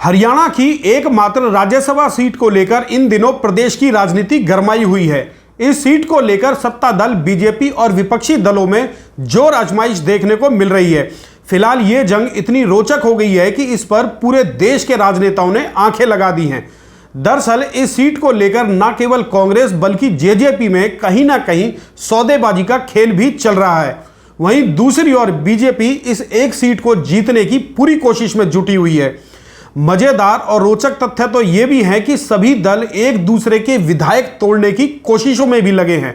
हरियाणा की एकमात्र राज्यसभा सीट को लेकर इन दिनों प्रदेश की राजनीति गरमाई हुई है। इस सीट को लेकर सत्ता दल बीजेपी और विपक्षी दलों में जोर आजमाइश देखने को मिल रही है। फिलहाल ये जंग इतनी रोचक हो गई है कि इस पर पूरे देश के राजनेताओं ने आंखें लगा दी हैं। दरअसल इस सीट को लेकर न केवल कांग्रेस बल्कि जेजेपी में कहीं ना कहीं सौदेबाजी का खेल भी चल रहा है। वहीं दूसरी ओर बीजेपी इस एक सीट को जीतने की पूरी कोशिश में जुटी हुई है। मजेदार और रोचक तथ्य तो यह भी है कि सभी दल एक दूसरे के विधायक तोड़ने की कोशिशों में भी लगे हैं।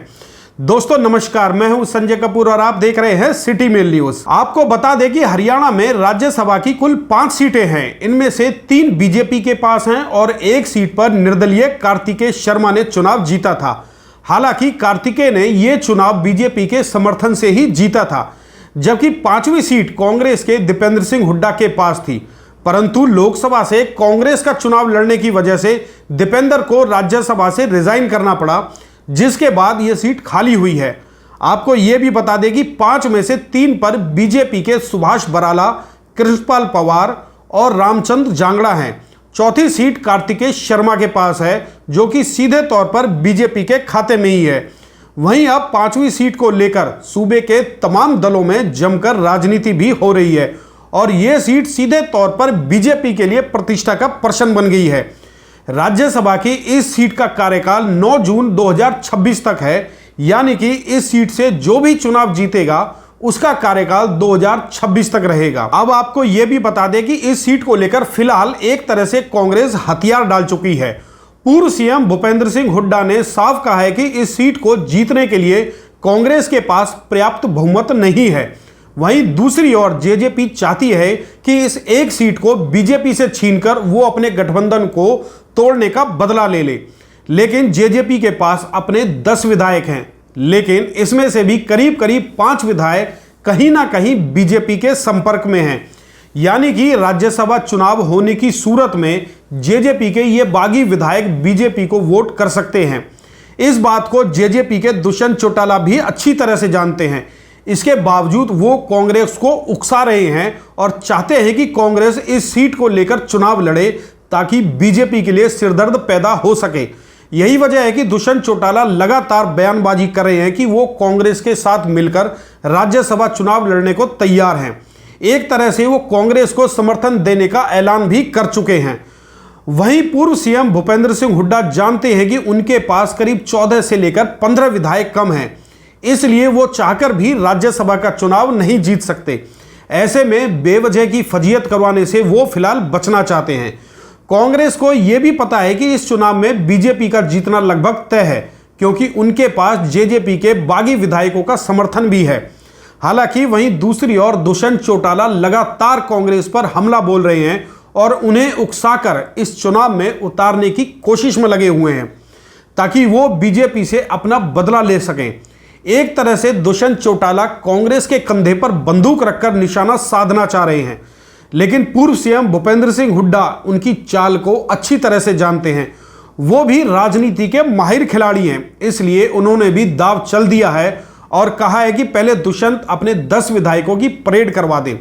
दोस्तों नमस्कार, मैं हूं संजय कपूर और आप देख रहे हैं सिटी मेल न्यूज। आपको बता दें कि हरियाणा में राज्यसभा की कुल 5 सीटें हैं। इनमें से 3 बीजेपी के पास हैं और एक सीट पर निर्दलीय कार्तिकेय शर्मा ने चुनाव जीता था। हालांकि कार्तिकेय ने यह चुनाव बीजेपी के समर्थन से ही जीता था, जबकि 5वीं सीट कांग्रेस के दीपेंद्र सिंह हुड्डा के पास थी। परंतु लोकसभा से कांग्रेस का चुनाव लड़ने की वजह से दीपेंद्र को राज्यसभा से रिजाइन करना पड़ा, जिसके बाद यह सीट खाली हुई है। आपको यह भी बता दें कि 5 में से 3 पर बीजेपी के सुभाष बराला, कृष्णपाल पवार और रामचंद्र जांगड़ा हैं। चौथी सीट कार्तिकेय शर्मा के पास है, जो कि सीधे तौर पर बीजेपी के खाते में ही है। वहीं अब 5वीं सीट को लेकर सूबे के तमाम दलों में जमकर राजनीति भी हो रही है और यह सीट सीधे तौर पर बीजेपी के लिए प्रतिष्ठा का प्रश्न बन गई है। राज्यसभा की इस सीट का कार्यकाल 9 जून 2026 तक है, यानी कि इस सीट से जो भी चुनाव जीतेगा उसका कार्यकाल 2026 तक रहेगा। अब आपको यह भी बता दें कि इस सीट को लेकर फिलहाल एक तरह से कांग्रेस हथियार डाल चुकी है। पूर्व सीएम भूपेंद्र सिंह हुड्डा ने साफ कहा है कि इस सीट को जीतने के लिए कांग्रेस के पास पर्याप्त बहुमत नहीं है। वहीं दूसरी ओर जेजेपी चाहती है कि इस एक सीट को बीजेपी से छीनकर वो अपने गठबंधन को तोड़ने का बदला ले ले। लेकिन जेजेपी के पास अपने 10 विधायक हैं, लेकिन इसमें से भी करीब करीब 5 विधायक कहीं ना कहीं बीजेपी के संपर्क में हैं। यानी कि राज्यसभा चुनाव होने की सूरत में जेजेपी के ये बागी विधायक बीजेपी को वोट कर सकते हैं। इस बात को जेजेपी के दुष्यंत चौटाला भी अच्छी तरह से जानते हैं। इसके बावजूद वो कांग्रेस को उकसा रहे हैं और चाहते हैं कि कांग्रेस इस सीट को लेकर चुनाव लड़े, ताकि बीजेपी के लिए सिरदर्द पैदा हो सके। यही वजह है कि दुष्यंत चौटाला लगातार बयानबाजी कर रहे हैं कि वो कांग्रेस के साथ मिलकर राज्यसभा चुनाव लड़ने को तैयार हैं। एक तरह से वो कांग्रेस को समर्थन देने का ऐलान भी कर चुके हैं। वहीं पूर्व सीएम भूपेंद्र सिंह हुड्डा जानते हैं कि उनके पास करीब 14 से लेकर 15 विधायक कम हैं, इसलिए वो चाहकर भी राज्यसभा का चुनाव नहीं जीत सकते। ऐसे में बेवजह की फजीयत करवाने से वो फिलहाल बचना चाहते हैं। कांग्रेस को यह भी पता है कि इस चुनाव में बीजेपी का जीतना लगभग तय है, क्योंकि उनके पास जेजेपी के बागी विधायकों का समर्थन भी है। हालांकि वहीं दूसरी ओर दुष्यंत चौटाला लगातार कांग्रेस पर हमला बोल रहे हैं और उन्हें उकसाकर इस चुनाव में उतारने की कोशिश में लगे हुए हैं, ताकि वो बीजेपी से अपना बदला ले सकें। एक तरह से दुष्यंत चौटाला कांग्रेस के कंधे पर बंदूक रखकर निशाना साधना चाह रहे हैं, लेकिन पूर्व सीएम भूपेंद्र सिंह हुड्डा उनकी चाल को अच्छी तरह से जानते हैं। वो भी राजनीति के माहिर खिलाड़ी हैं, इसलिए उन्होंने भी दांव चल दिया है और कहा है कि पहले दुष्यंत अपने 10 विधायकों की परेड करवा दें,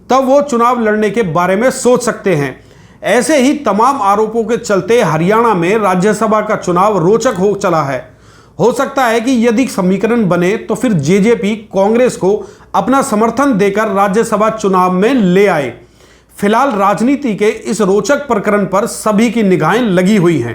तब वो चुनाव लड़ने के बारे में सोच सकते हैं। ऐसे ही तमाम आरोपों के चलते हरियाणा में राज्यसभा का चुनाव रोचक हो चला है। हो सकता है कि यदि समीकरण बने तो फिर जेजेपी कांग्रेस को अपना समर्थन देकर राज्यसभा चुनाव में ले आए। फिलहाल राजनीति के इस रोचक प्रकरण पर सभी की निगाहें लगी हुई हैं।